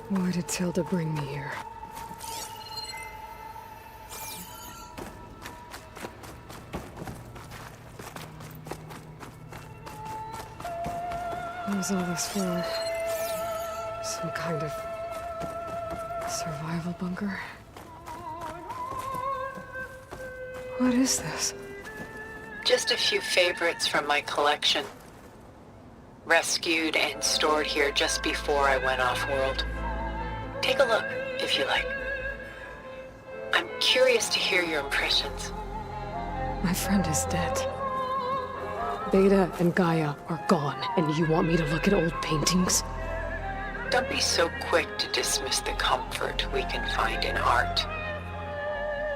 Why did Tilda bring me here? What was all this for? Some kind of survival bunker? What is this? Just a few favorites from my collection. Rescued and stored here just before I went off-world. Take a look, if you like. I'm curious to hear your impressions. My friend is dead. Beta and Gaia are gone, and you want me to look at old paintings? Don't be so quick to dismiss the comfort we can find in art,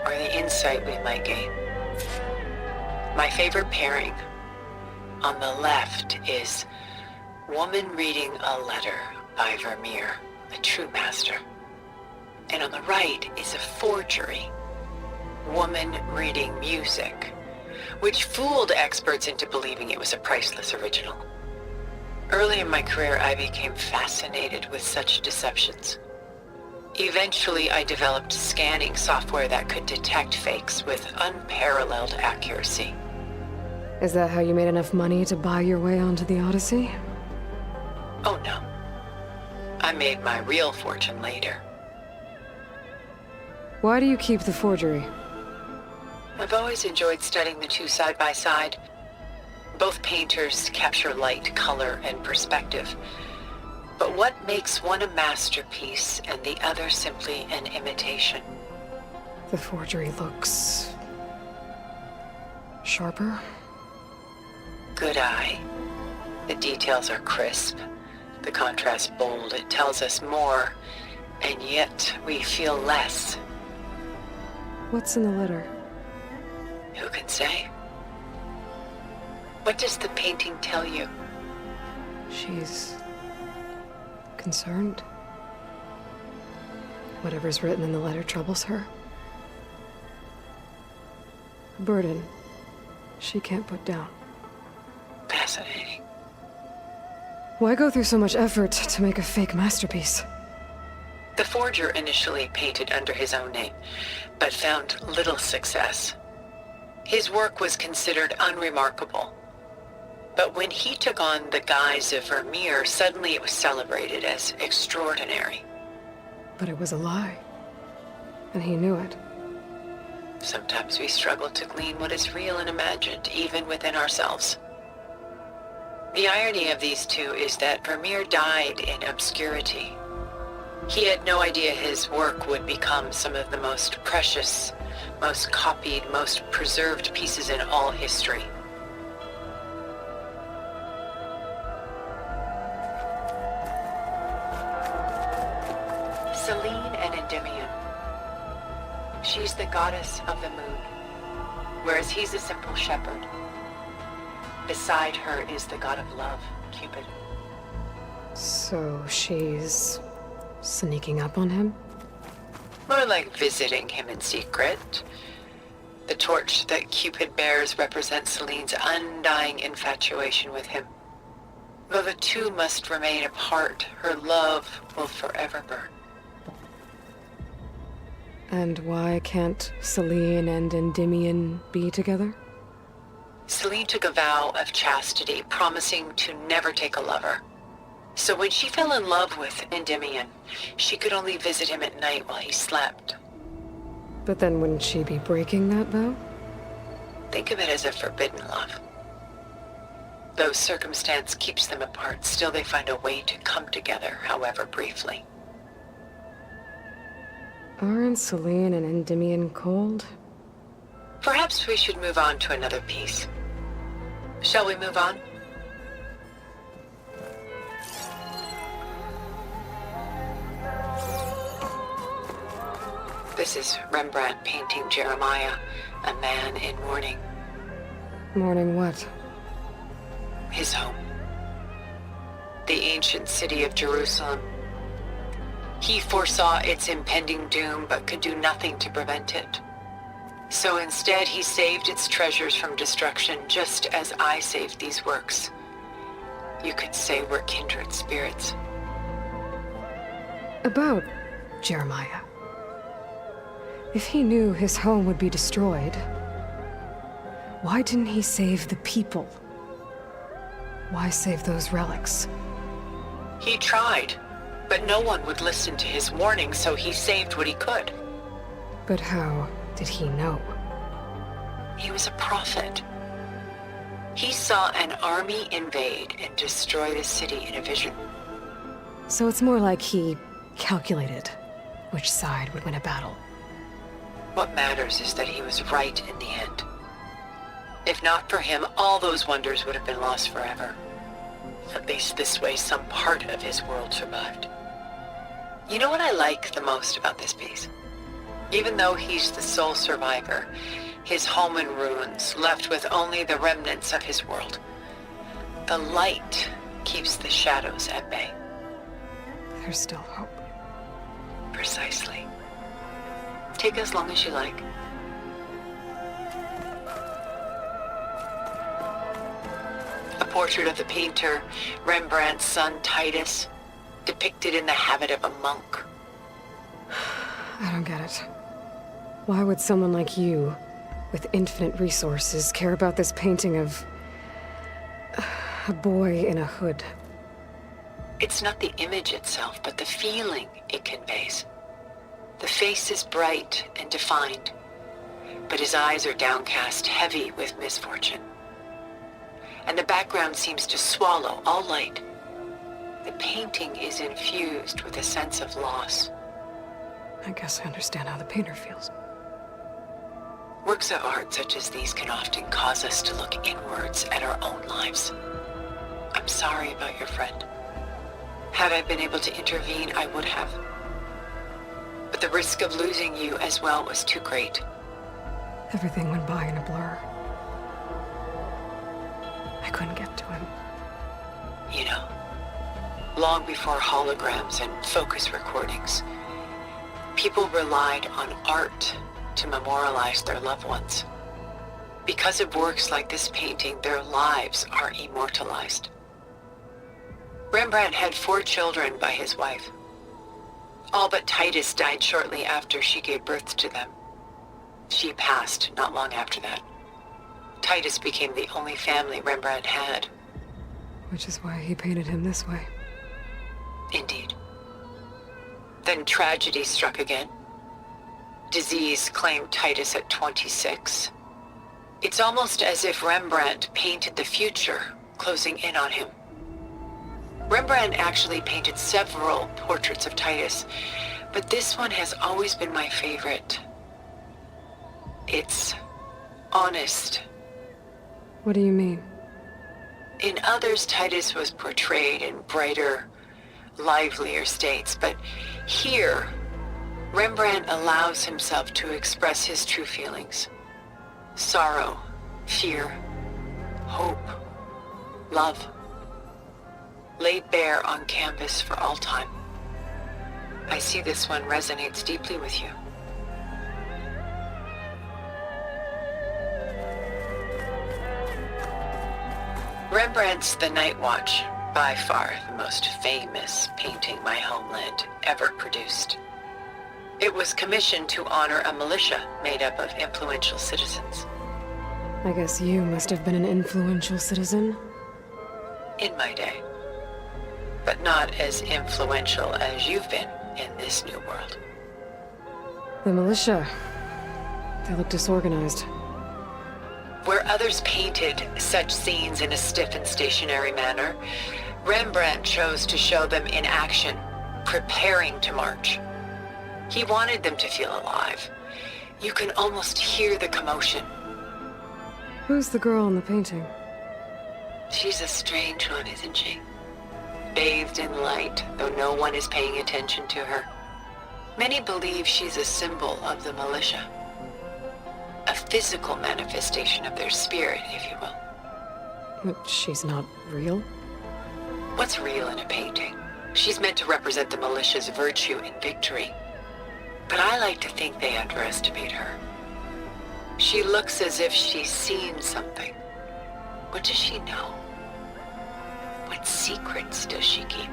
or the insight we might gain. My favorite pairing, on the left, is Woman Reading a Letter by Vermeer, a true master. And on the right is a forgery, Woman Reading Music, which fooled experts into believing it was a priceless original. Early in my career, I became fascinated with such deceptions. Eventually, I developed scanning software that could detect fakes with unparalleled accuracy. Is that how you made enough money to buy your way onto the Odyssey? Oh no. I made my real fortune later. Why do you keep the forgery? I've always enjoyed studying the two side by side. Both painters capture light, color, and perspective. But what makes one a masterpiece and the other simply an imitation? The forgery looks... sharper? Good eye. The details are crisp. The contrast bold. It tells us more, and yet we feel less. What's in the letter? Who can say? What does the painting tell you? She's... concerned? Whatever's written in the letter troubles her. A burden she can't put down. Fascinating. Why go through so much effort to make a fake masterpiece? The forger initially painted under his own name, but found little success. His work was considered unremarkable. But when he took on the guise of Vermeer, suddenly it was celebrated as extraordinary. But it was a lie. And he knew it. Sometimes we struggle to glean what is real and imagined, even within ourselves. The irony of these two is that Vermeer died in obscurity. He had no idea his work would become some of the most precious, most copied, most preserved pieces in all history. Selene and Endymion. She's the goddess of the moon, whereas he's a simple shepherd. Beside her is the god of love, Cupid. So she's... sneaking up on him? More like visiting him in secret. The torch that Cupid bears represents Selene's undying infatuation with him. Though the two must remain apart, her love will forever burn. And why can't Selene and Endymion be together? Selene took a vow of chastity, promising to never take a lover. So when she fell in love with Endymion, she could only visit him at night while he slept. But then wouldn't she be breaking that vow? Think of it as a forbidden love. Though circumstance keeps them apart, still they find a way to come together, however briefly. Aren't Selene and Endymion cold? Perhaps we should move on to another piece. Shall we move on? This is Rembrandt painting Jeremiah, a man in mourning. Mourning what? His home. The ancient city of Jerusalem. He foresaw its impending doom, but could do nothing to prevent it. So instead, he saved its treasures from destruction, just as I saved these works. You could say we're kindred spirits. About Jeremiah. If he knew his home would be destroyed, why didn't he save the people? Why save those relics? He tried, but no one would listen to his warning, so he saved what he could. But how did he know? He was a prophet. He saw an army invade and destroy the city in a vision. So it's more like he calculated which side would win a battle. What matters is that he was right in the end. If not for him, all those wonders would have been lost forever. At least this way, some part of his world survived. You know what I like the most about this piece? Even though he's the sole survivor, his home in ruins, left with only the remnants of his world. The light keeps the shadows at bay. There's still hope. Precisely. Take as long as you like. A portrait of the painter, Rembrandt's son Titus, depicted in the habit of a monk. I don't get it. Why would someone like you, with infinite resources, care about this painting of a boy in a hood? It's not the image itself, but the feeling it conveys. The face is bright and defined, but his eyes are downcast, heavy with misfortune. And the background seems to swallow all light. The painting is infused with a sense of loss. I guess I understand how the painter feels. Works of art such as these can often cause us to look inwards at our own lives. I'm sorry about your friend. Had I been able to intervene, I would have. But the risk of losing you as well was too great. Everything went by in a blur. I couldn't get to him. You know, long before holograms and focus recordings, people relied on art to memorialize their loved ones. Because of works like this painting, their lives are immortalized. Rembrandt had 4 children by his wife. All but Titus died shortly after she gave birth to them. She passed not long after that. Titus became the only family Rembrandt had. Which is why he painted him this way. Indeed. Then tragedy struck again. Disease claimed Titus at 26. It's almost as if Rembrandt painted the future, closing in on him. Rembrandt actually painted several portraits of Titus, but this one has always been my favorite. It's honest. What do you mean? In others, Titus was portrayed in brighter, livelier states, but here, Rembrandt allows himself to express his true feelings. Sorrow, fear, hope, love, laid bare on canvas for all time. I see this one resonates deeply with you. Rembrandt's The Night Watch, by far the most famous painting my homeland ever produced. It was commissioned to honor a militia made up of influential citizens. I guess you must have been an influential citizen. In my day. But not as influential as you've been in this new world. The militia. They look disorganized. Where others painted such scenes in a stiff and stationary manner, Rembrandt chose to show them in action, preparing to march. He wanted them to feel alive. You can almost hear the commotion. Who's the girl in the painting? She's a strange one, isn't she? Bathed in light, though no one is paying attention to her. Many believe she's a symbol of the militia. A physical manifestation of their spirit, if you will. But she's not real? What's real in a painting? She's meant to represent the militia's virtue and victory. But I like to think they underestimate her. She looks as if she's seen something. What does she know? What secrets does she keep?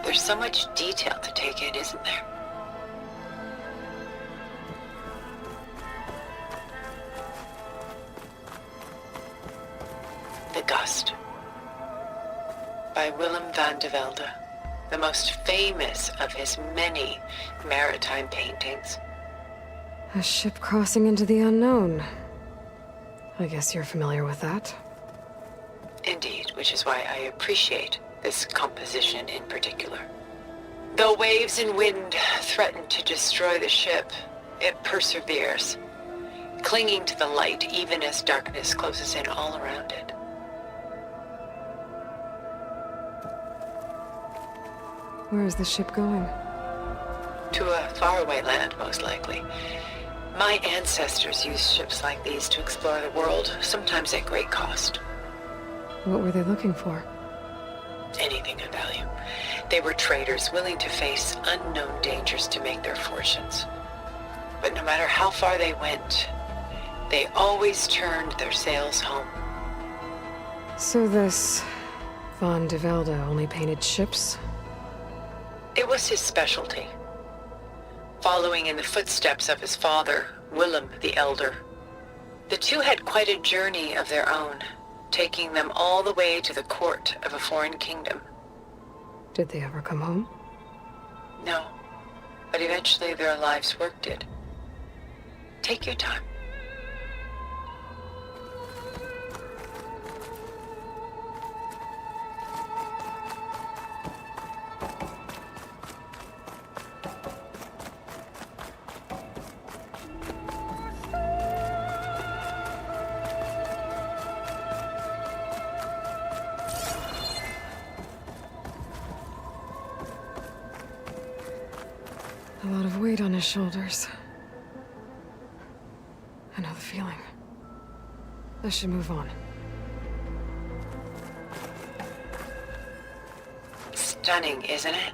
There's so much detail to take in, isn't there? The Gust by Willem van de Velde, the most famous of his many maritime paintings. A ship crossing into the unknown. I guess you're familiar with that. Indeed, which is why I appreciate this composition in particular. Though waves and wind threaten to destroy the ship, it perseveres, clinging to the light even as darkness closes in all around it. Where is the ship going? To a faraway land, most likely. My ancestors used ships like these to explore the world, sometimes at great cost. What were they looking for? Anything of value. They were traders willing to face unknown dangers to make their fortunes. But no matter how far they went, they always turned their sails home. So this Van de Velde only painted ships? It was his specialty, following in the footsteps of his father, Willem the Elder. The two had quite a journey of their own, taking them all the way to the court of a foreign kingdom. Did they ever come home? No, but eventually their lives worked it. Take your time. A lot of weight on his shoulders. I know the feeling. I should move on. Stunning, isn't it?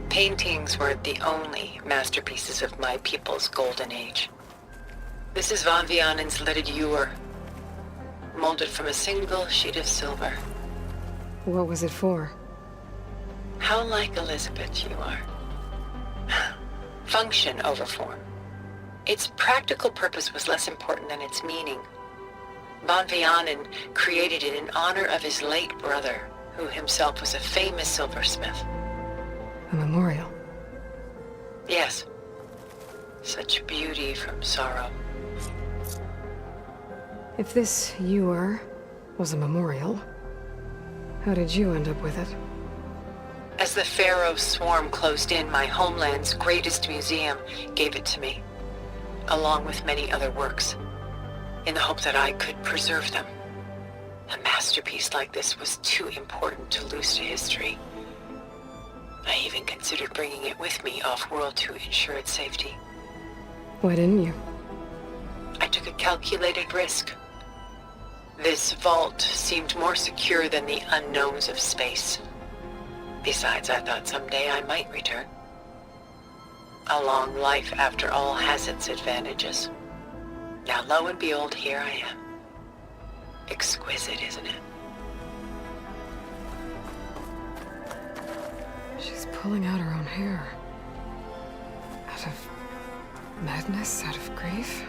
Paintings weren't the only masterpieces of my people's golden age. This is Van Vianen's leaded ewer, molded from a single sheet of silver. What was it for? How like Elizabeth you are. Function over form. Its practical purpose was less important than its meaning. Van Vianen created it in honor of his late brother, who himself was a famous silversmith. A memorial? Yes. Such beauty from sorrow. If this ewer was a memorial, how did you end up with it? As the Pharaoh swarm closed in, my homeland's greatest museum gave it to me, along with many other works, in the hope that I could preserve them. A masterpiece like this was too important to lose to history. I even considered bringing it with me off-world to ensure its safety. Why didn't you? I took a calculated risk. This vault seemed more secure than the unknowns of space. Besides, I thought someday I might return. A long life, after all, has its advantages. Now, lo and behold, here I am. Exquisite, isn't it? She's pulling out her own hair. Out of madness, out of grief.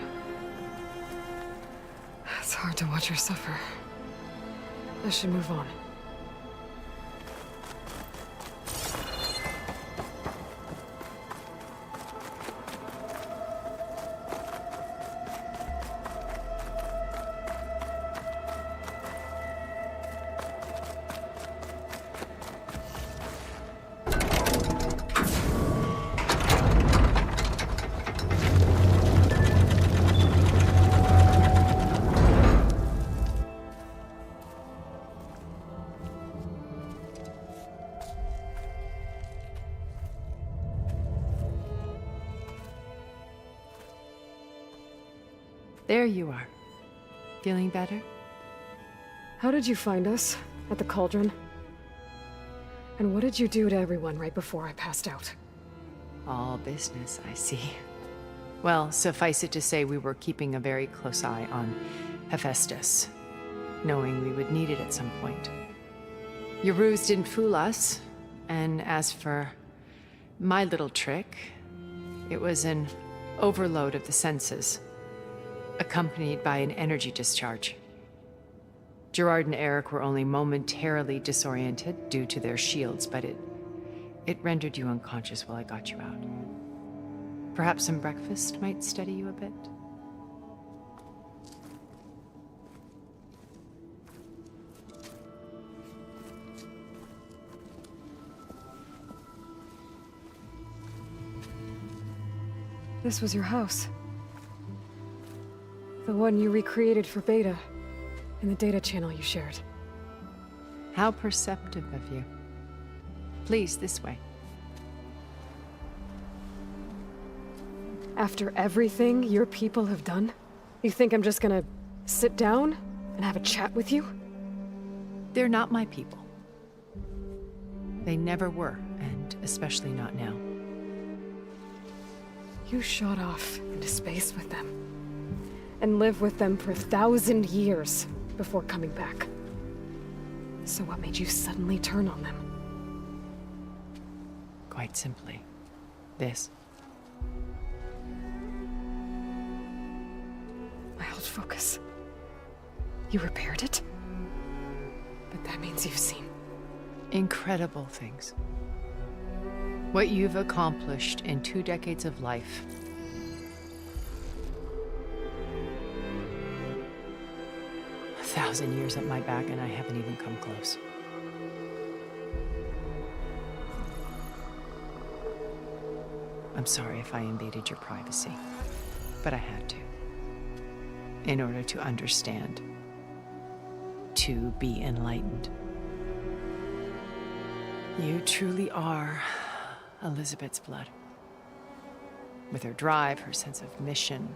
It's hard to watch her suffer. I should move on. There you are. Feeling better? How did you find us? At the cauldron? And what did you do to everyone right before I passed out? All business, I see. Well, suffice it to say we were keeping a very close eye on Hephaestus, knowing we would need it at some point. Your ruse didn't fool us, and as for my little trick, it was an overload of the senses, accompanied by an energy discharge. Gerard and Eric were only momentarily disoriented due to their shields, but it rendered you unconscious while I got you out. Perhaps some breakfast might steady you a bit? This was your house. The one you recreated for Beta, in the data channel you shared. How perceptive of you. Please, this way. After everything your people have done, you think I'm just gonna sit down and have a chat with you? They're not my people. They never were, and especially not now. You shot off into space with them, and lived with them for 1,000 years before coming back. So what made you suddenly turn on them? Quite simply, this. I held focus. You repaired it? But that means you've seen Incredible things. What you've accomplished in 2 decades of life. A 1,000 years at my back and I haven't even come close. I'm sorry if I invaded your privacy, but I had to. In order to understand. To be enlightened. You truly are Elizabeth's blood. With her drive, her sense of mission,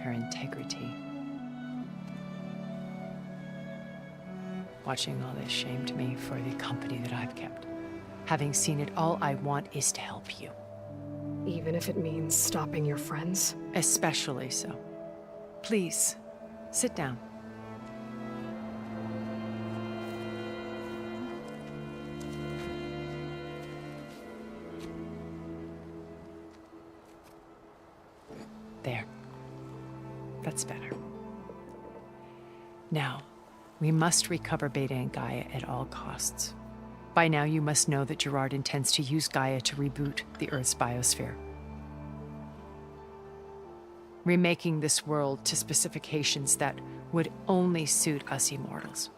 her integrity. Watching all this shamed me for the company that I've kept. Having seen it, all I want is to help you. even if it means stopping your friends? Especially so. Please, sit down. There. That's better. Now, we must recover Beta and Gaia at all costs. By now, you must know that Gerard intends to use Gaia to reboot the Earth's biosphere. Remaking this world to specifications that would only suit us immortals.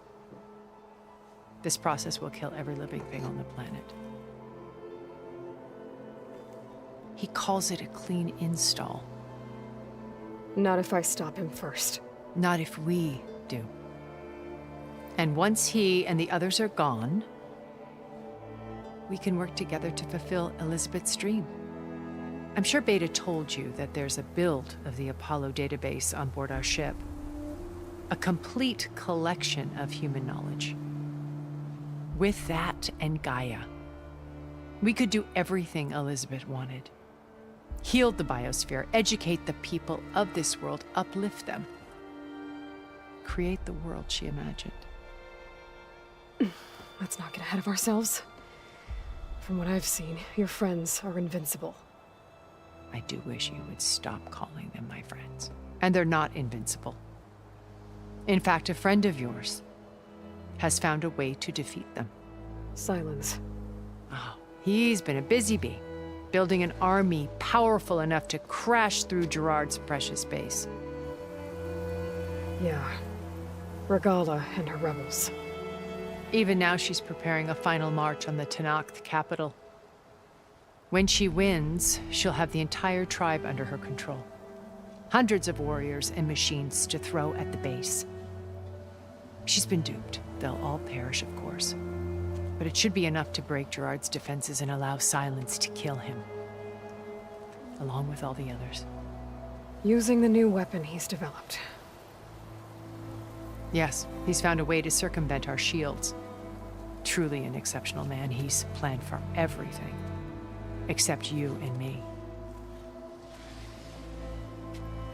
This process will kill every living thing on the planet. He calls it a clean install. Not if I stop him first. Not if we do. And once he and the others are gone, we can work together to fulfill Elizabeth's dream. I'm sure Beta told you that there's a build of the Apollo database on board our ship. A complete collection of human knowledge. With that and Gaia, we could do everything Elizabeth wanted. Heal the biosphere, educate the people of this world, uplift them. Create the world she imagined. Let's not get ahead of ourselves. From what I've seen, your friends are invincible. I do wish you would stop calling them my friends. And they're not invincible. In fact, a friend of yours has found a way to defeat them. Silence. Oh, he's been a busy bee, building an army powerful enough to crash through Gerard's precious base. Yeah. Regala and her rebels. Even now, she's preparing a final march on the Tenakth capital. When she wins, she'll have the entire tribe under her control. Hundreds of warriors and machines to throw at the base. She's been duped. They'll all perish, of course. But it should be enough to break Gerard's defenses and allow Silence to kill him. Along with all the others. Using the new weapon he's developed. Yes, he's found a way to circumvent our shields. Truly an exceptional man. He's planned for everything. Except you and me.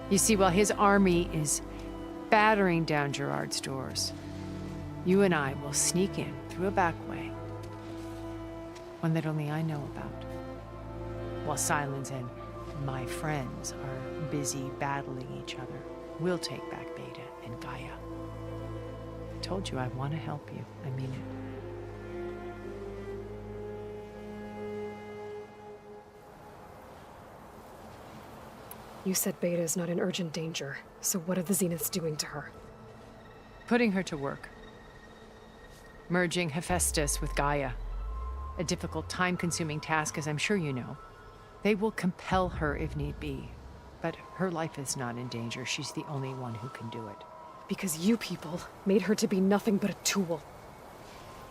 You see, while his army is battering down Gerard's doors, You and I will sneak in through a back way, one that only I know about, while Silence and my friends are busy battling each other. We'll take back Beta and Gaia. I told you I want to help you. I mean it. You said Beta is not in urgent danger, so what are the Zeniths doing to her? Putting her to work. Merging Hephaestus with Gaia. A difficult, time-consuming task, as I'm sure you know. They will compel her if need be. But her life is not in danger. She's the only one who can do it. Because you people made her to be nothing but a tool.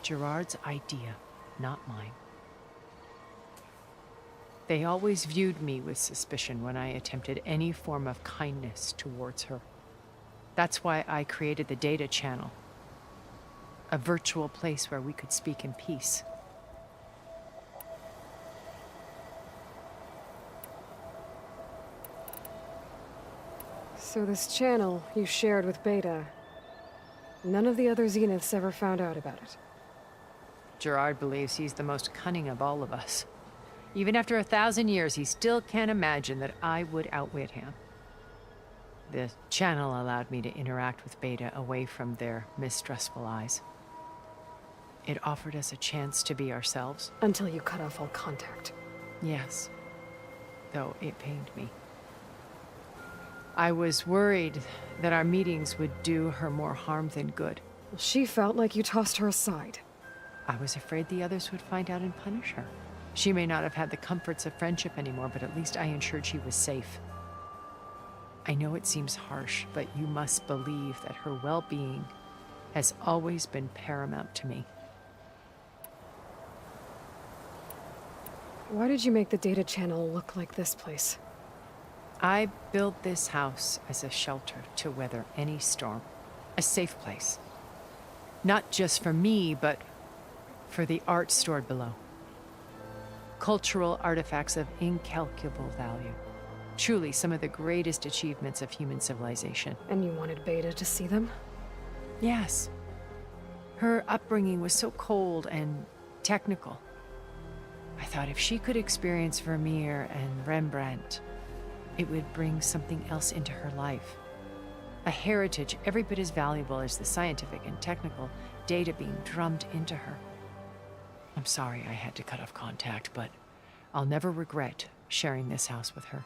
Gerard's idea, not mine. They always viewed me with suspicion when I attempted any form of kindness towards her. That's why I created the data channel. A virtual place where we could speak in peace. So this channel you shared with Beta, none of the other Zeniths ever found out about it. Gerard believes he's the most cunning of all of us. Even after 1,000 years, he still can't imagine that I would outwit him. The channel allowed me to interact with Beta away from their mistrustful eyes. It offered us a chance to be ourselves. Until you cut off all contact. Yes, though it pained me. I was worried that our meetings would do her more harm than good. Well, she felt like you tossed her aside. I was afraid the others would find out and punish her. She may not have had the comforts of friendship anymore, but at least I ensured she was safe. I know it seems harsh, but you must believe that her well-being has always been paramount to me. Why did you make the data channel look like this place? I built this house as a shelter to weather any storm. A safe place. Not just for me, but for the art stored below. Cultural artifacts of incalculable value. Truly some of the greatest achievements of human civilization. And you wanted Beta to see them? Yes. Her upbringing was so cold and technical. I thought if she could experience Vermeer and Rembrandt, it would bring something else into her life. A heritage every bit as valuable as the scientific and technical data being drummed into her. I'm sorry I had to cut off contact, but I'll never regret sharing this house with her.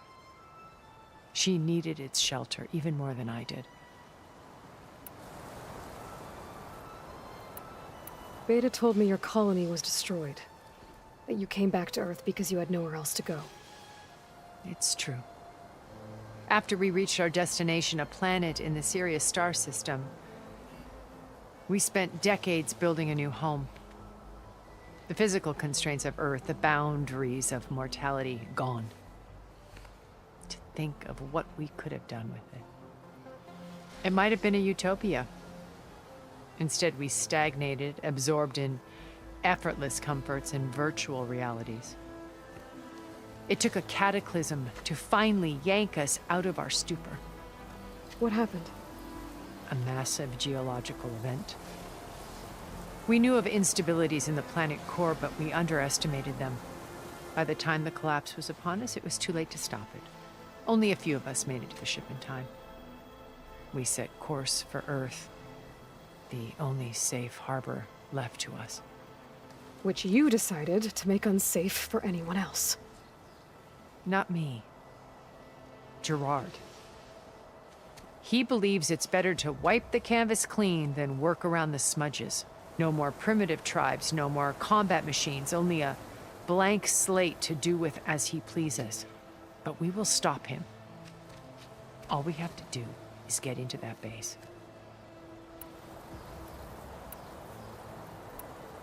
She needed its shelter even more than I did. Beta told me your colony was destroyed. That you came back to Earth because you had nowhere else to go. It's true. After we reached our destination, a planet in the Sirius star system, we spent decades building a new home. The physical constraints of Earth, the boundaries of mortality, gone. To think of what we could have done with it. It might have been a utopia. Instead, we stagnated, absorbed in effortless comforts and virtual realities. It took a cataclysm to finally yank us out of our stupor. What happened? A massive geological event. We knew of instabilities in the planet core, but we underestimated them. By the time the collapse was upon us, it was too late to stop it. Only a few of us made it to the ship in time. We set course for Earth, the only safe harbor left to us. Which you decided to make unsafe for anyone else. Not me. Gerard. He believes it's better to wipe the canvas clean than work around the smudges. No more primitive tribes, no more combat machines, only a blank slate to do with as he pleases. But we will stop him. All we have to do is get into that base.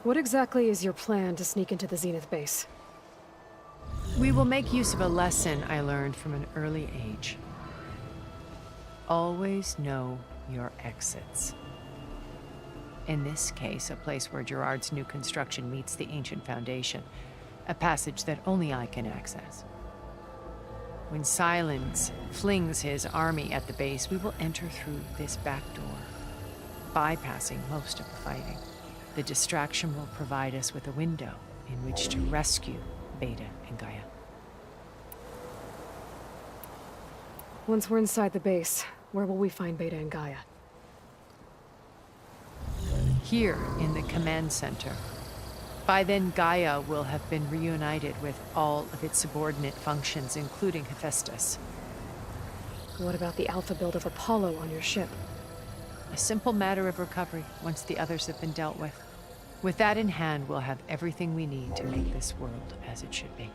What exactly is your plan to sneak into the Zenith base? We will make use of a lesson I learned from an early age. Always know your exits. In this case, a place where Gerard's new construction meets the ancient foundation, a passage that only I can access. When Silence flings his army at the base, we will enter through this back door. bypassing most of the fighting. The distraction will provide us with a window in which to rescue Beta and Gaia. Once we're inside the base, where will we find Beta and Gaia? Here in the command center. By then, Gaia will have been reunited with all of its subordinate functions, including Hephaestus. What about the alpha build of Apollo on your ship? A simple matter of recovery once the others have been dealt with. With that in hand, we'll have everything we need to make this world as it should be.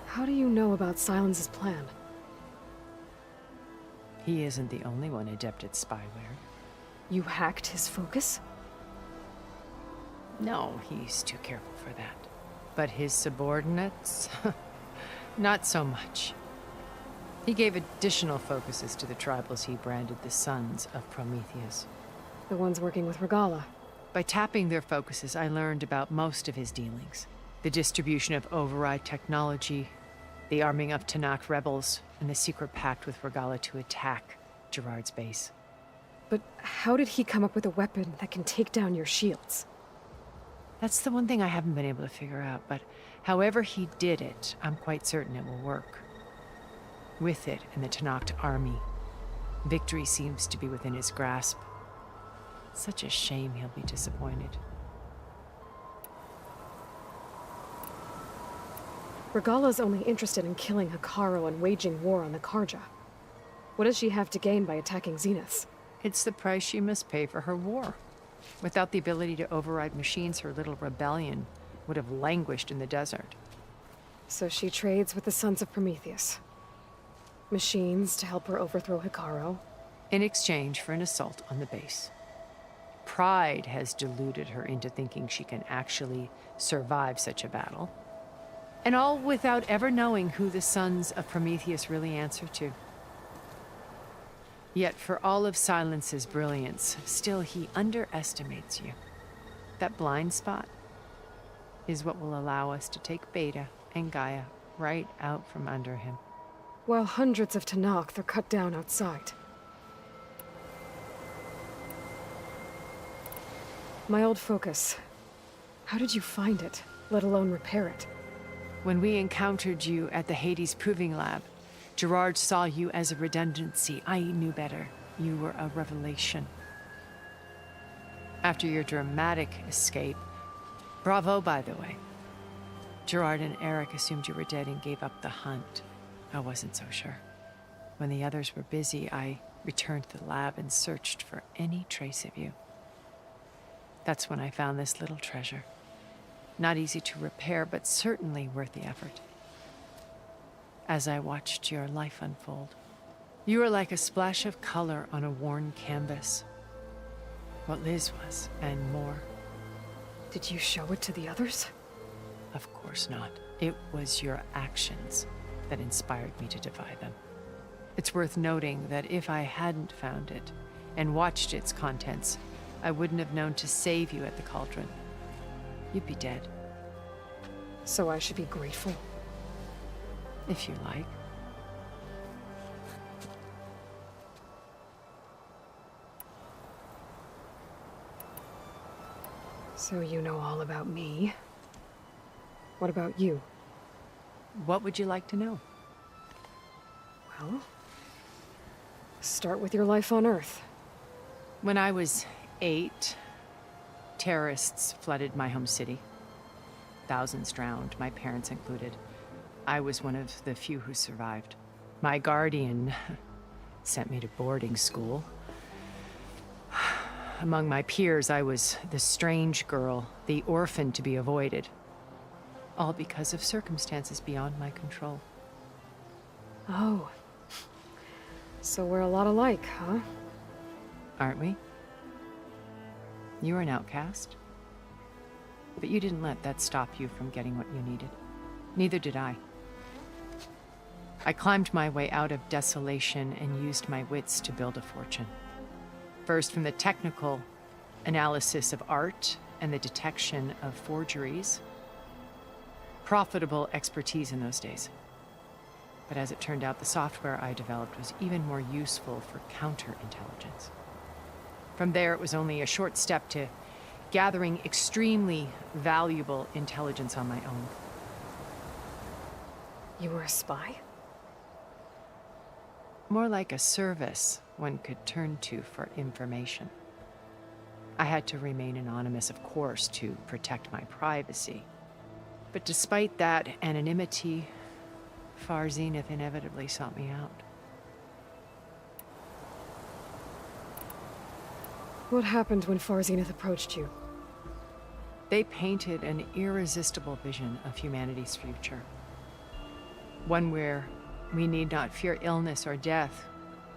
How do you know about Silence's plan? He isn't the only one adept at spyware. You hacked his focus? No, he's too careful for that. But his subordinates? Not so much. He gave additional focuses to the tribals he branded the Sons of Prometheus. The ones working with Regala. By tapping their focuses, I learned about most of his dealings. The distribution of override technology, the arming of Tanakh rebels, and the secret pact with Regala to attack Gerard's base. But how did he come up with a weapon that can take down your shields? That's the one thing I haven't been able to figure out, but however he did it, I'm quite certain it will work. With it and the Tanakh army, victory seems to be within his grasp. Such a shame he'll be disappointed. Regala's only interested in killing Hekarro and waging war on the Karja. What does she have to gain by attacking Zeniths? It's the price she must pay for her war. Without the ability to override machines, her little rebellion would have languished in the desert. So she trades with the Sons of Prometheus. Machines to help her overthrow Hekarro. In exchange for an assault on the base. Pride has deluded her into thinking she can actually survive such a battle. And all without ever knowing who the Sons of Prometheus really answer to. Yet for all of Silence's brilliance, still he underestimates you. That blind spot is what will allow us to take Beta and Gaia right out from under him. While hundreds of Tanakh are cut down outside. My old focus. How did you find it, let alone repair it? When we encountered you at the Hades Proving Lab, Gerard saw you as a redundancy. I knew better. You were a revelation. After your dramatic escape, bravo, by the way. Gerard and Eric assumed you were dead and gave up the hunt. I wasn't so sure. When the others were busy, I returned to the lab and searched for any trace of you. That's when I found this little treasure. Not easy to repair, but certainly worth the effort. As I watched your life unfold, you were like a splash of color on a worn canvas. What Liz was, and more. Did you show it to the others? Of course not. It was your actions that inspired me to defy them. It's worth noting that if I hadn't found it and watched its contents, I wouldn't have known to save you at the cauldron. You'd be dead. So I should be grateful? If you like. So you know all about me. What about you? What would you like to know? Well, start with your life on Earth. When I was 8, terrorists flooded my home city. Thousands drowned, my parents included. I was one of the few who survived. My guardian sent me to boarding school. Among my peers, I was the strange girl, the orphan to be avoided. All because of circumstances beyond my control. Oh. So we're a lot alike, huh? Aren't we? You were an outcast. But you didn't let that stop you from getting what you needed. Neither did I. I climbed my way out of desolation and used my wits to build a fortune. First from the technical analysis of art and the detection of forgeries. Profitable expertise in those days. But as it turned out, the software I developed was even more useful for counterintelligence. From there, it was only a short step to gathering extremely valuable intelligence on my own. You were a spy? More like a service one could turn to for information. I had to remain anonymous, of course, to protect my privacy. But despite that anonymity, Far Zenith inevitably sought me out. What happened when Far Zenith approached you? They painted an irresistible vision of humanity's future. One where we need not fear illness or death,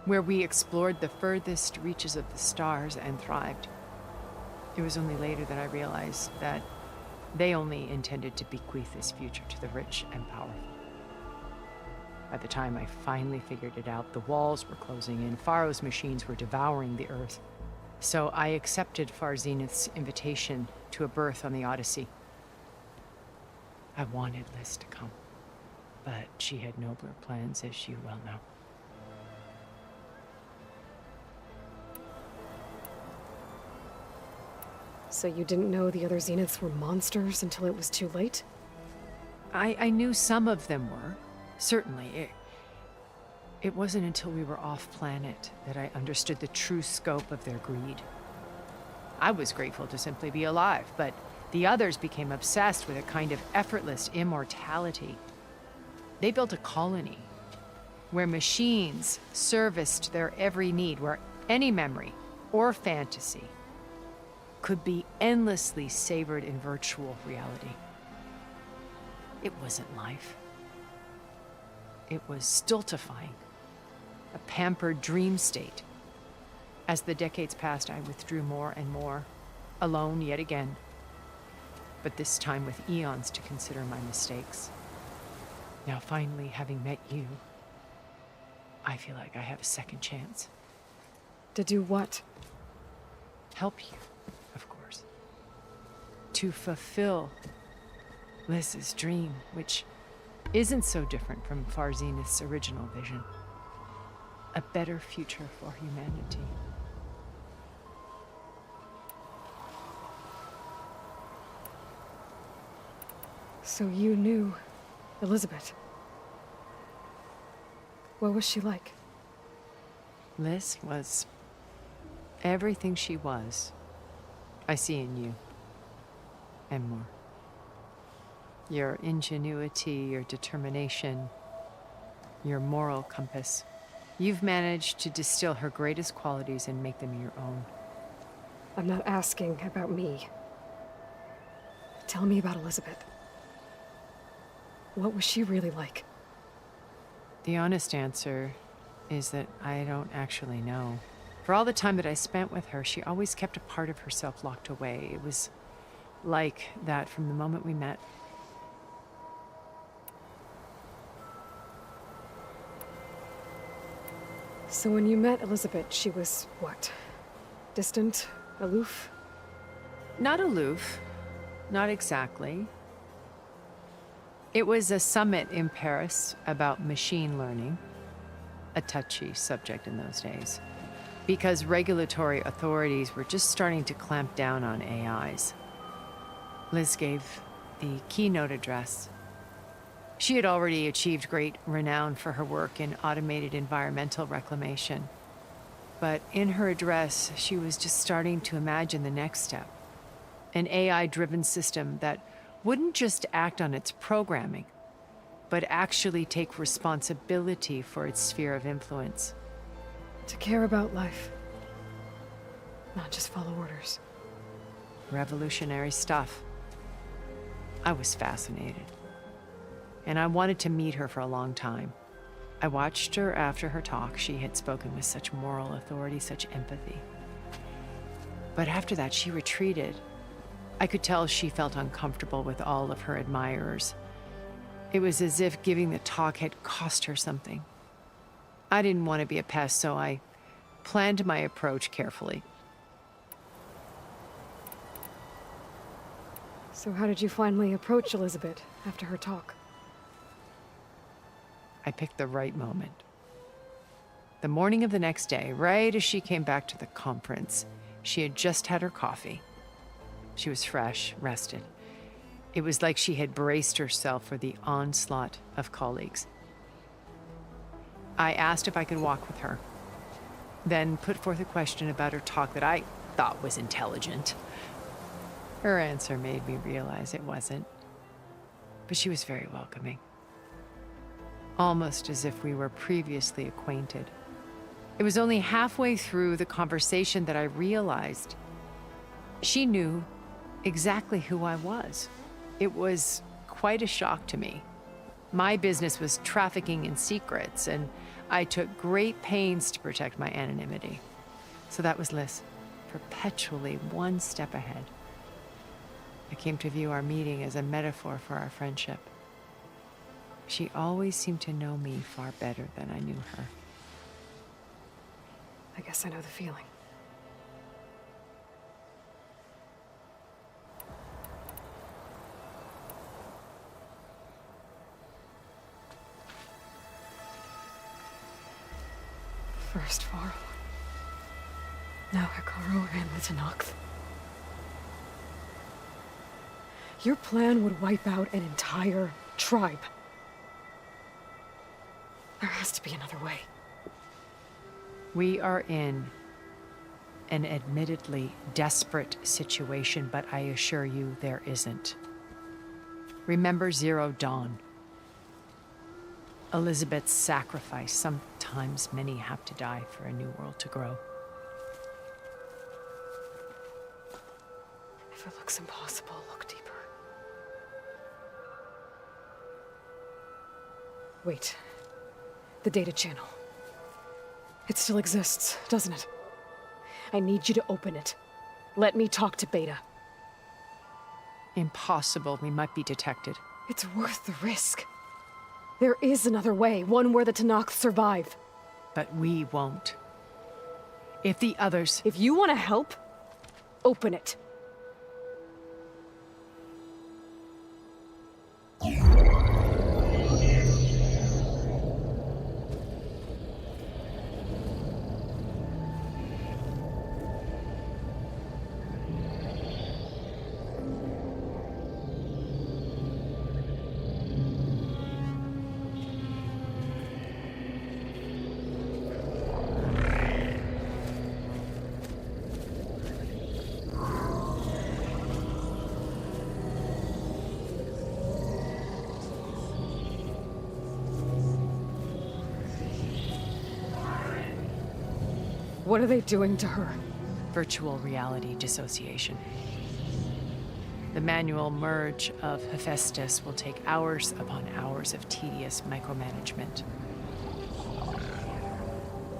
where we explored the furthest reaches of the stars and thrived. It was only later that I realized that they only intended to bequeath this future to the rich and powerful. By the time I finally figured it out, the walls were closing in, Pharaoh's machines were devouring the Earth. So I accepted Far Zenith's invitation to a berth on the Odyssey. I wanted Liz to come, but she had nobler plans, as you well know. So you didn't know the other Zeniths were monsters until it was too late? I knew some of them were, certainly. It wasn't until we were off-planet that I understood the true scope of their greed. I was grateful to simply be alive, but the others became obsessed with a kind of effortless immortality. They built a colony where machines serviced their every need, where any memory or fantasy could be endlessly savored in virtual reality. It wasn't life. It was stultifying, a pampered dream state. As the decades passed, I withdrew more and more, alone yet again, but this time with eons to consider my mistakes. Now finally, having met you, I feel like I have a second chance. To do what? Help you, of course. To fulfill Liz's dream, which isn't so different from Far Zenith's original vision. A better future for humanity. So you knew Elizabeth. What was she like? Liz was everything she was. I see in you. And more. Your ingenuity, your determination, your moral compass. You've managed to distill her greatest qualities and make them your own. I'm not asking about me. Tell me about Elizabeth. What was she really like? The honest answer is that I don't actually know. For all the time that I spent with her, she always kept a part of herself locked away. It was like that from the moment we met. So when you met Elizabeth, she was what? Distant? Aloof? Not aloof. Not exactly. It was a summit in Paris about machine learning, a touchy subject in those days, because regulatory authorities were just starting to clamp down on AIs. Liz gave the keynote address. She had already achieved great renown for her work in automated environmental reclamation. But in her address, she was just starting to imagine the next step. An AI-driven system that wouldn't just act on its programming, but actually take responsibility for its sphere of influence. To care about life. Not just follow orders. Revolutionary stuff. I was fascinated. And I wanted to meet her for a long time. I watched her after her talk. She had spoken with such moral authority, such empathy. But after that, she retreated. I could tell she felt uncomfortable with all of her admirers. It was as if giving the talk had cost her something. I didn't want to be a pest, so I planned my approach carefully. So how did you finally approach Elizabeth after her talk? I picked the right moment. The morning of the next day, right as she came back to the conference, she had just had her coffee. She was fresh, rested. It was like she had braced herself for the onslaught of colleagues. I asked if I could walk with her, then put forth a question about her talk that I thought was intelligent. Her answer made me realize it wasn't, but she was very welcoming, almost as if we were previously acquainted. It was only halfway through the conversation that I realized she knew exactly who I was. It was quite a shock to me. My business was trafficking in secrets, and I took great pains to protect my anonymity. So that was Liz, perpetually one step ahead. I came to view our meeting as a metaphor for our friendship. She always seemed to know me far better than I knew her. I guess I know the feeling. First Varl. Now Hikaru and the Tenakth. Your plan would wipe out an entire tribe. There has to be another way. We are in an admittedly desperate situation, but I assure you there isn't. Remember Zero Dawn. Elizabeth's sacrifice. Sometimes many have to die for a new world to grow. If it looks impossible, look deeper. Wait. The data channel. It still exists, doesn't it? I need you to open it. Let me talk to Beta. Impossible. We might be detected. It's worth the risk. There is another way, one where the Tenakth survive. But we won't. If the others... If you want to help, open it. What are they doing to her? Virtual reality dissociation. The manual merge of Hephaestus will take hours upon hours of tedious micromanagement.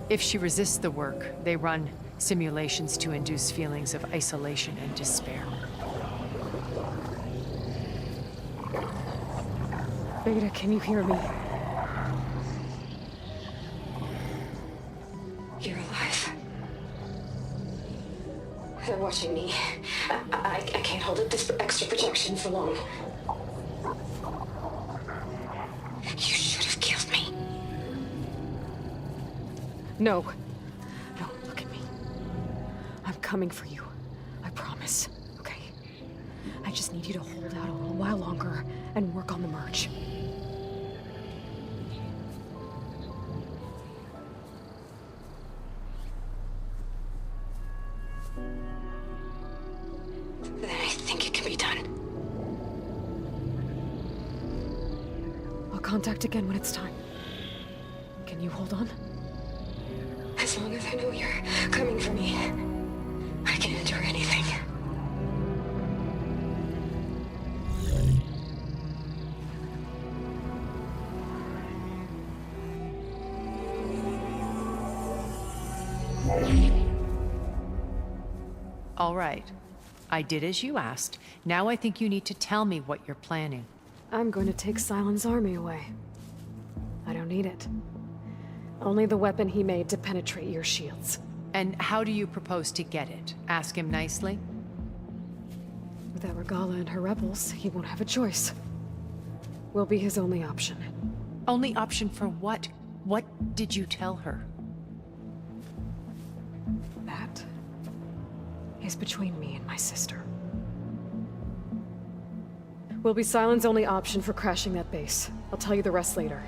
If she resists the work, they run simulations to induce feelings of isolation and despair. Beta, can you hear me? You're alive. They're watching me. I can't hold up this extra protection for long. You should have killed me. No. No, look at me. I'm coming for you. I promise. Okay? I just need you to hold out a little while longer and work on the merge. Then I think it can be done. I'll contact again when it's time. Can you hold on? As long as I know you're coming for me, I can endure anything. All right. I did as you asked. Now I think you need to tell me what you're planning. I'm going to take Silent's army away. I don't need it. Only the weapon he made to penetrate your shields. And how do you propose to get it? Ask him nicely? Without Regala and her rebels, he won't have a choice. We'll be his only option. Only option for what? What did you tell her? That is between me and my sister. Will be Sylens' only option for crashing that base. I'll tell you the rest later.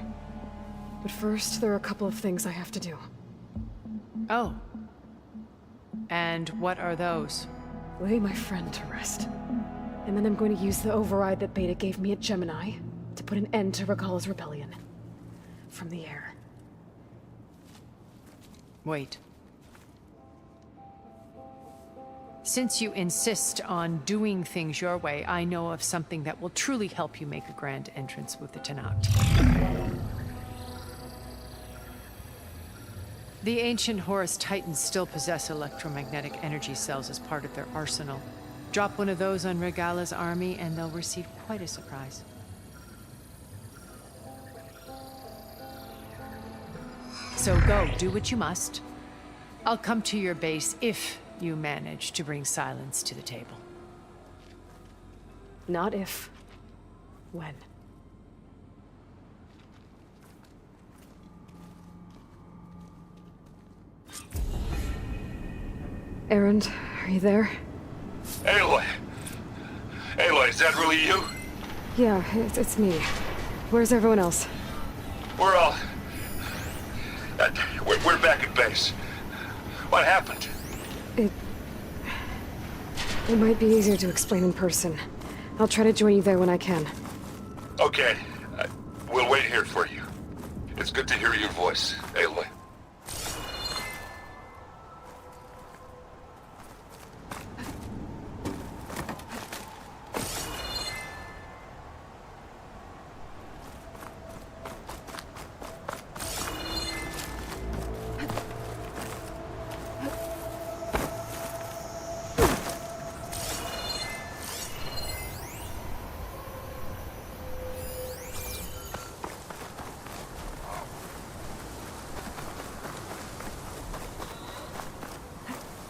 But first, there are a couple of things I have to do. Oh. And what are those? Lay my friend to rest. And then I'm going to use the override that Beta gave me at Gemini to put an end to Regalla's rebellion. From the air. Wait. Since you insist on doing things your way, I know of something that will truly help you make a grand entrance with the Tenakth. The ancient Horus Titans still possess electromagnetic energy cells as part of their arsenal. Drop one of those on Regalla's army and they'll receive quite a surprise. So go, do what you must. I'll come to your base if you manage to bring Sylens to the table. Not if. When. Erend, are you there? Aloy! Aloy, is that really you? Yeah, it's me. Where's everyone else? We're all... we're back at base. What happened? It might be easier to explain in person. I'll try to join you there when I can. Okay. We'll wait here for you. It's good to hear your voice, Aloy.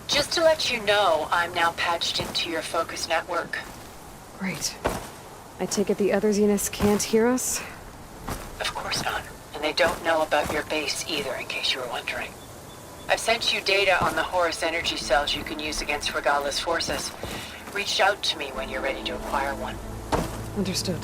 Just to let you know, I'm now patched into your focus network. Great. I take it the other Zeniths can't hear us? Of course not. And they don't know about your base either, in case you were wondering. I've sent you data on the Horus energy cells you can use against Regalla's forces. Reach out to me when you're ready to acquire one. Understood.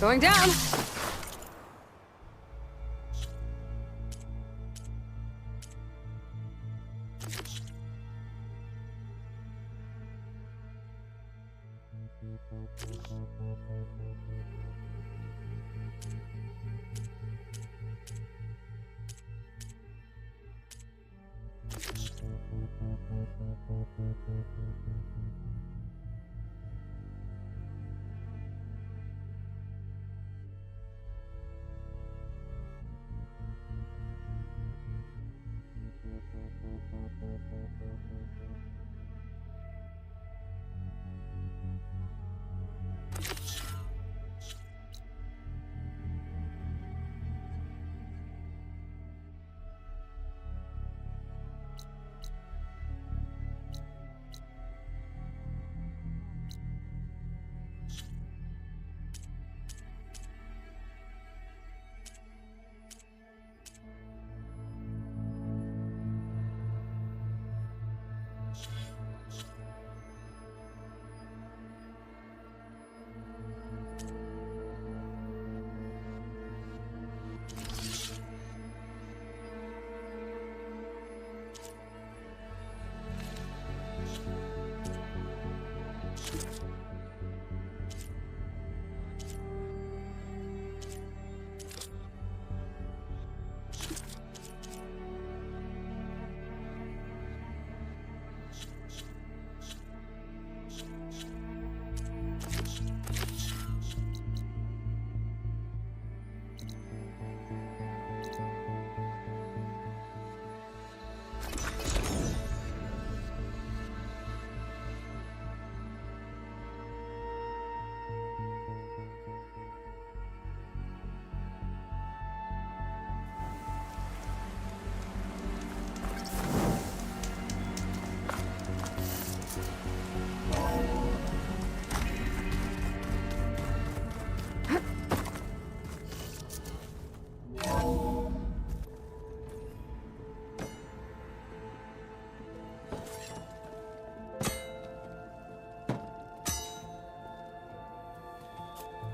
Going down!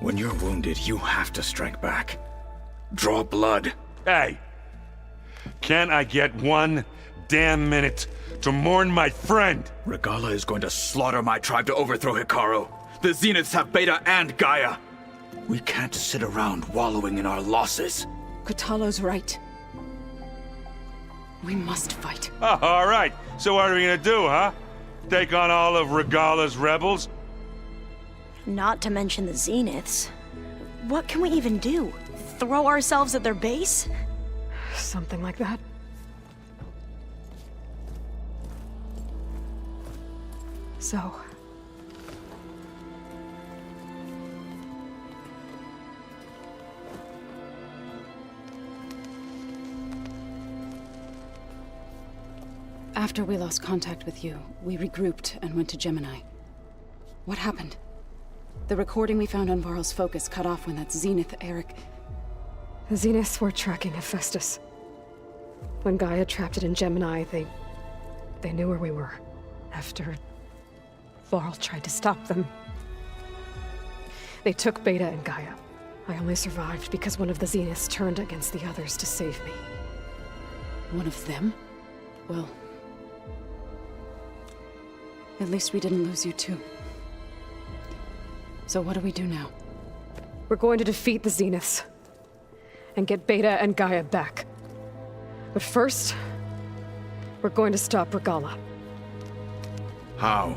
When you're wounded, you have to strike back. Draw blood. Hey! Can't I get one damn minute to mourn my friend? Regala is going to slaughter my tribe to overthrow Hikaru. The Zeniths have Beta and Gaia. We can't sit around wallowing in our losses. Kotallo's right. We must fight. Oh, all right. So what are we gonna do, huh? Take on all of Regala's rebels? Not to mention the Zeniths. What can we even do? Throw ourselves at their base? Something like that. So... After we lost contact with you, we regrouped and went to Gemini. What happened? The recording we found on Varl's focus cut off when that Zenith Eric... The Zeniths were tracking Hephaestus. When Gaia trapped it in Gemini, they knew where we were. After Varl tried to stop them. They took Beta and Gaia. I only survived because one of the Zeniths turned against the others to save me. One of them? Well... at least we didn't lose you too. So what do we do now? We're going to defeat the Zeniths. And get Beta and Gaia back. But first... we're going to stop Regala. How?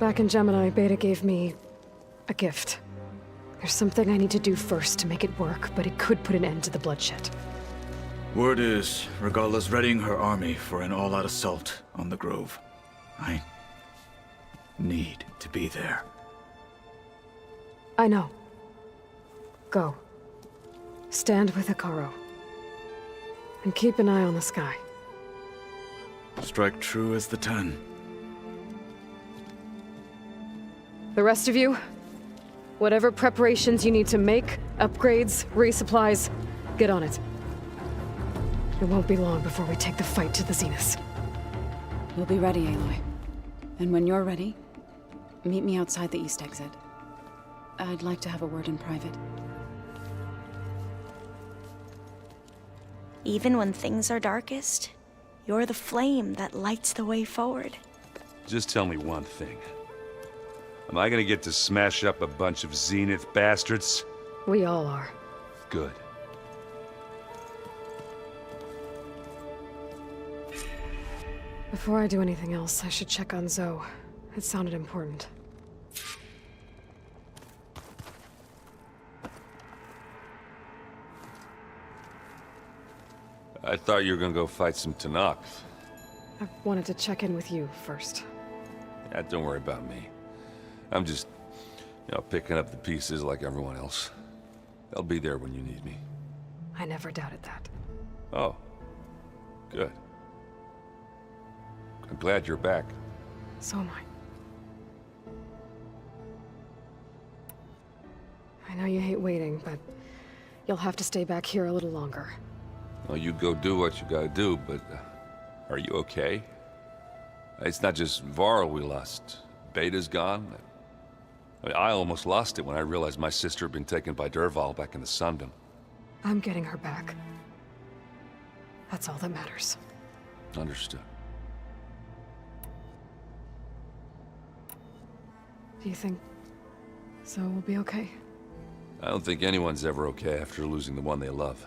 Back in Gemini, Beta gave me... a gift. There's something I need to do first to make it work, but it could put an end to the bloodshed. Word is, Regala's readying her army for an all-out assault on the Grove. I need to be there. I know. Go. Stand with Hikaru. And keep an eye on the sky. Strike true as the 10. The rest of you, whatever preparations you need to make, upgrades, resupplies, get on it. It won't be long before we take the fight to the Zeniths. We'll be ready, Aloy. And when you're ready, meet me outside the east exit. I'd like to have a word in private. Even when things are darkest, you're the flame that lights the way forward. Just tell me one thing. Am I gonna get to smash up a bunch of Zenith bastards? We all are. Good. Before I do anything else, I should check on Zoe. It sounded important. I thought you were gonna go fight some Tenakth. I wanted to check in with you first. Yeah, don't worry about me. I'm just, picking up the pieces like everyone else. I'll be there when you need me. I never doubted that. Oh. Good. I'm glad you're back. So am I. I know you hate waiting, but you'll have to stay back here a little longer. Well, you go do what you gotta do, but are you okay? It's not just Varl we lost. Beta's gone. I almost lost it when I realized my sister had been taken by Dervahl back in the Sundom. I'm getting her back. That's all that matters. Understood. Do you think Zoe will be okay? I don't think anyone's ever okay after losing the one they love.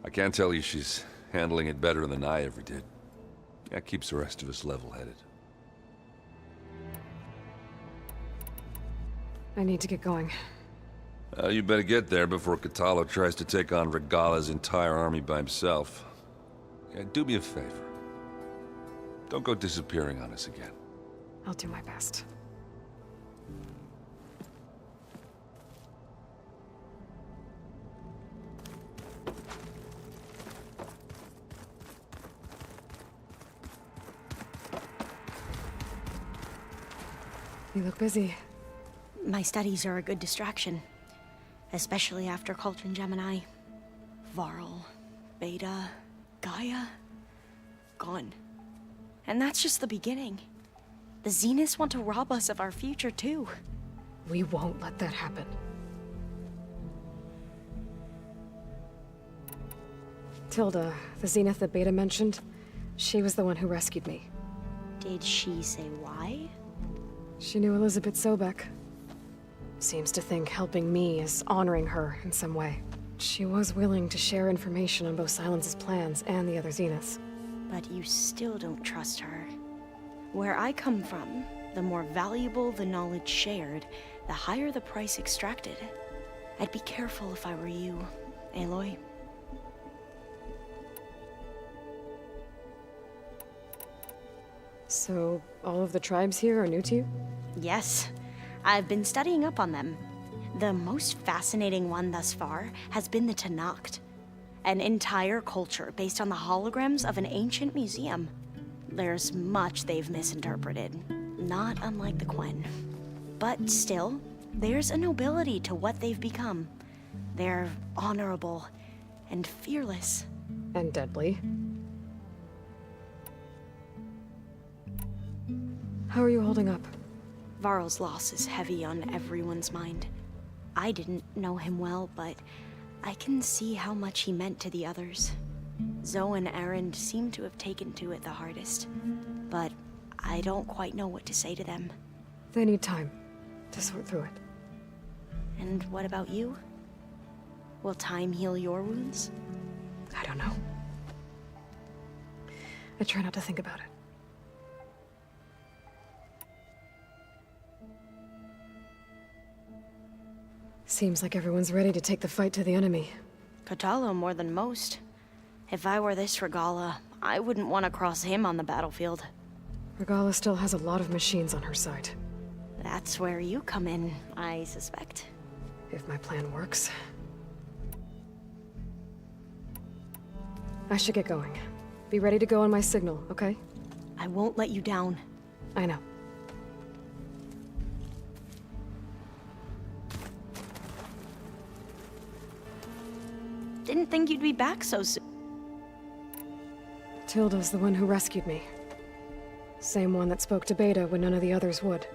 I can't tell you she's handling it better than I ever did. That keeps the rest of us level-headed. I need to get going. You better get there before Katalo tries to take on Regala's entire army by himself. Yeah, do me a favor. Don't go disappearing on us again. I'll do my best. You look busy. My studies are a good distraction, especially after Cauldron Gemini. Varl, Beta, Gaia, gone. And that's just the beginning. The Zeniths want to rob us of our future, too. We won't let that happen. Tilda, the Zenith that Beta mentioned, she was the one who rescued me. Did she say why? She knew Elizabeth Sobek. Seems to think helping me is honoring her in some way. She was willing to share information on both Silence's plans and the other Zeniths. But you still don't trust her. Where I come from, the more valuable the knowledge shared, the higher the price extracted. I'd be careful if I were you, Aloy. So, all of the tribes here are new to you? Yes, I've been studying up on them. The most fascinating one thus far has been the Tenakth, an entire culture based on the holograms of an ancient museum. There's much they've misinterpreted, not unlike the Quen. But still, there's a nobility to what they've become. They're honorable and fearless. And deadly. How are you holding up? Varl's loss is heavy on everyone's mind. I didn't know him well, but I can see how much he meant to the others. Zoe and Erend seem to have taken to it the hardest, but I don't quite know what to say to them. They need time to sort through it. And what about you? Will time heal your wounds? I don't know. I try not to think about it. Seems like everyone's ready to take the fight to the enemy. Katalo more than most. If I were this Regala, I wouldn't want to cross him on the battlefield. Regala still has a lot of machines on her side. That's where you come in, I suspect. If my plan works. I should get going. Be ready to go on my signal, okay? I won't let you down. I know. Didn't think you'd be back so soon. Tilda's the one who rescued me. Same one that spoke to Beta when none of the others would.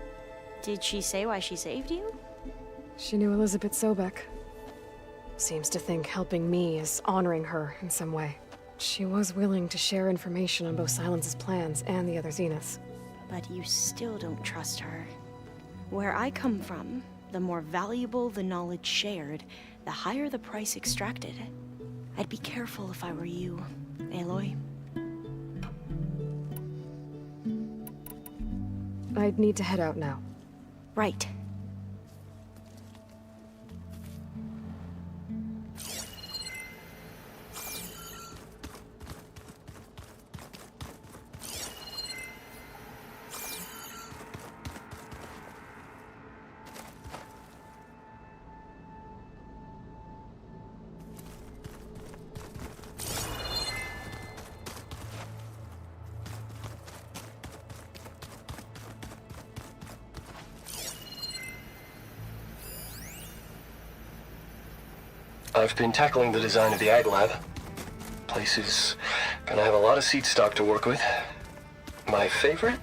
Did she say why she saved you? She knew Elizabeth Sobek. Seems to think helping me is honoring her in some way. She was willing to share information on both Silence's plans and the other Zeniths. But you still don't trust her. Where I come from, the more valuable the knowledge shared, the higher the price extracted. I'd be careful if I were you, Aloy. I'd need to head out now. Right. I've been tackling the design of the Ag Lab. Place is gonna have a lot of seed stock to work with. My favorite?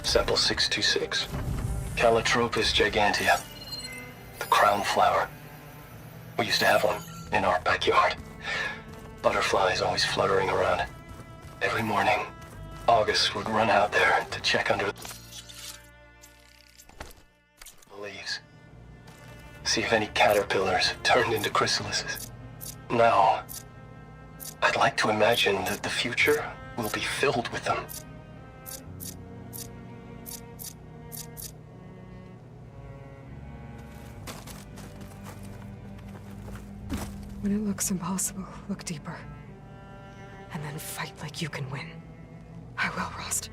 Sample 626. Calotropis gigantea. The crown flower. We used to have one in our backyard. Butterflies always fluttering around. Every morning, August would run out there to check under the leaves. See if any caterpillars turned into chrysalises. Now, I'd like to imagine that the future will be filled with them. When it looks impossible, look deeper. And then fight like you can win. I will, Rost.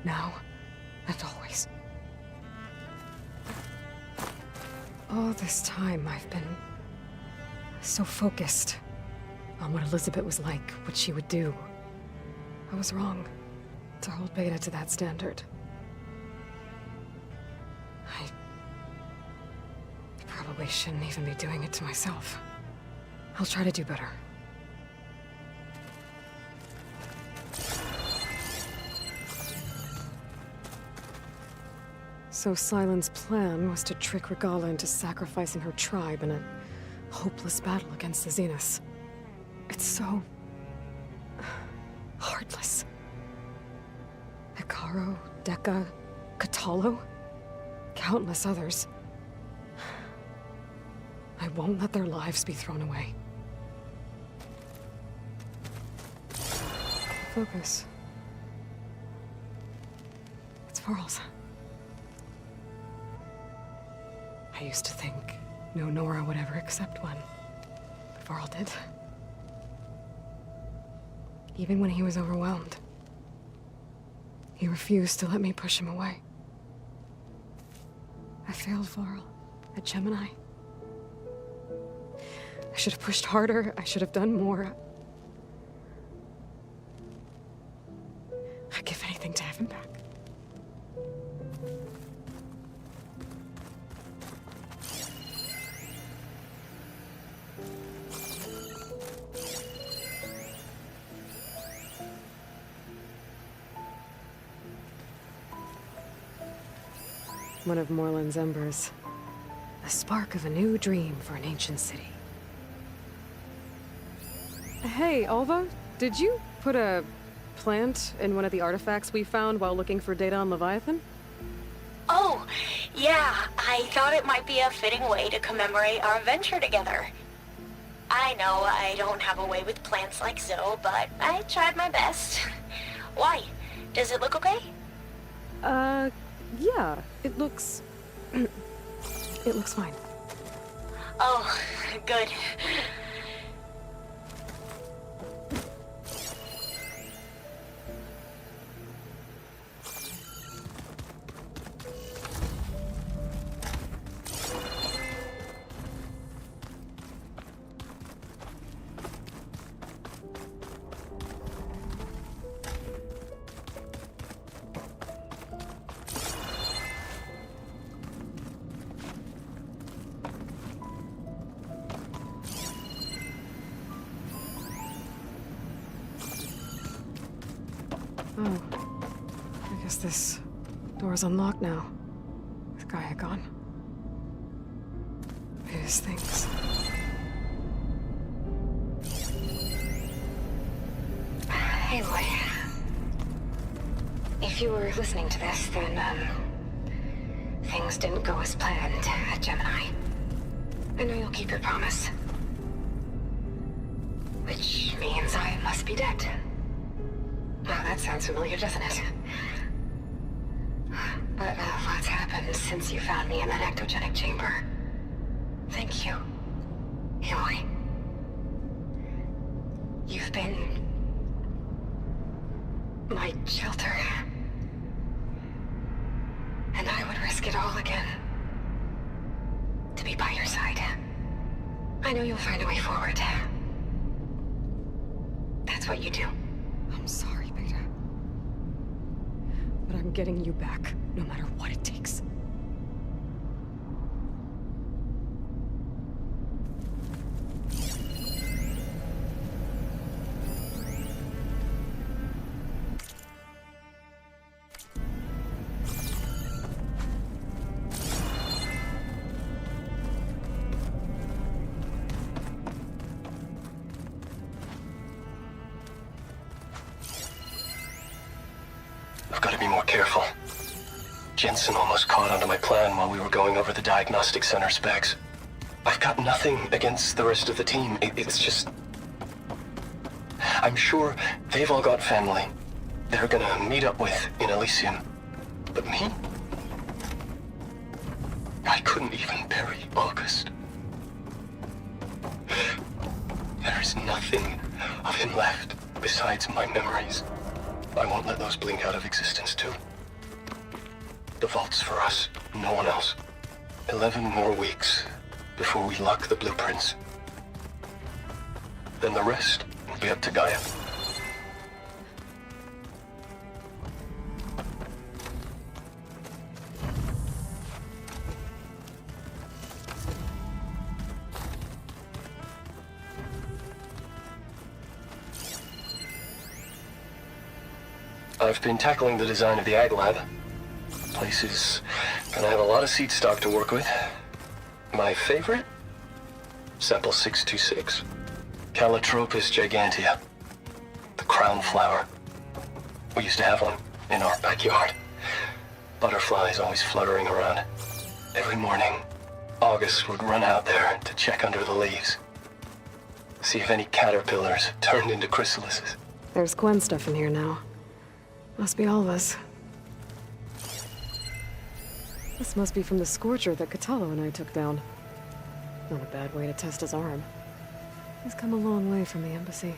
Now and always. All this time, I've been so focused on what Elizabeth was like, what she would do. I was wrong to hold Beta to that standard. I probably shouldn't even be doing it to myself. I'll try to do better. So Silen's plan was to trick Regala into sacrificing her tribe in a hopeless battle against the Zeniths. It's so heartless. Hikaru, Dekka, Katalo, countless others. I won't let their lives be thrown away. Focus. It's Varl's. I used to think no Nora would ever accept one, but Varl did. Even when he was overwhelmed, he refused to let me push him away. I failed Varl at Gemini. I should have pushed harder. I should have done more. I'd give anything to have him back. One of Morland's embers. A spark of a new dream for an ancient city. Hey, Alva, did you put a plant in one of the artifacts we found while looking for data on Leviathan? Oh, yeah. I thought it might be a fitting way to commemorate our venture together. I know I don't have a way with plants like Zoe, but I tried my best. Why? Does it look okay? Yeah. It looks... it looks fine. Oh, good. Oh. I guess this door's unlocked now. With Gaia gone. mysterious things. Aloy. If you were listening to this, then, things didn't go as planned at Gemini. I know you'll keep your promise. Which means I must be dead. Well, that sounds familiar, doesn't it? But lots happened since you found me in that ectogenic chamber. Thank you, Aloy. You've been my shelter. And I would risk it all again to be by your side. I know you'll find a way forward. That's what you do. I'm sorry, Beta. But I'm getting you back, no matter what it takes. I've got to be more careful. Jensen almost caught onto my plan while we were going over the diagnostic center specs. I've got nothing against the rest of the team. It's just... I'm sure they've all got family they're gonna meet up with in Elysium. But me? I couldn't even bury August. There is nothing of him left besides my memories. I won't let those blink out of existence too. The vault's for us, no one else. 11 more weeks before we lock the blueprints. Then the rest will be up to Gaia. I've been tackling the design of the Ag Lab. Place is gonna have a lot of seed stock to work with. My favorite? Sample 626. Calotropis gigantea. The crown flower. We used to have one in our backyard. Butterflies always fluttering around. Every morning, August would run out there to check under the leaves. See if any caterpillars turned into chrysalises. There's Gwen stuff in here now. Must be all of us. This must be from the Scorcher that Catello and I took down. Not a bad way to test his arm. He's come a long way from the embassy.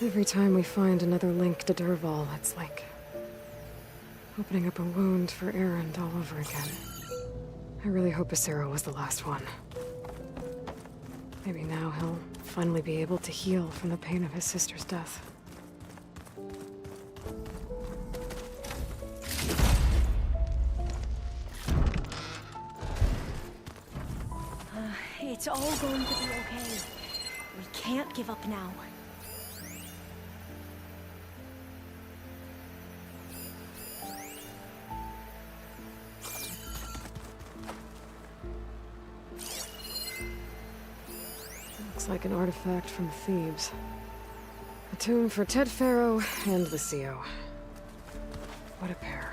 Every time we find another link to Dervahl, it's like opening up a wound for Erend all over again. I really hope Acero was the last one. Maybe now he'll finally be able to heal from the pain of his sister's death. It's all going to be okay. We can't give up now. Looks like an artifact from Thebes. A tomb for Ted Pharaoh and the CO. What a pair.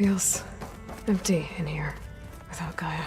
Feels empty in here without Gaia.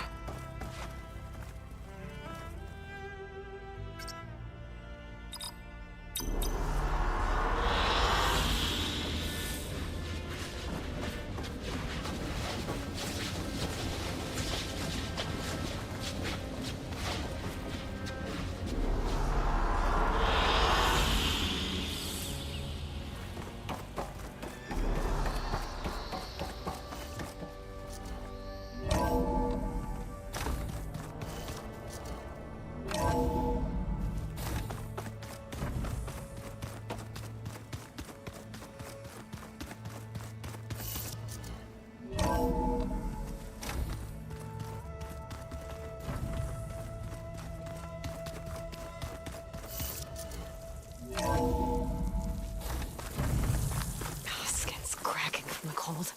Skin's cracking from the cold.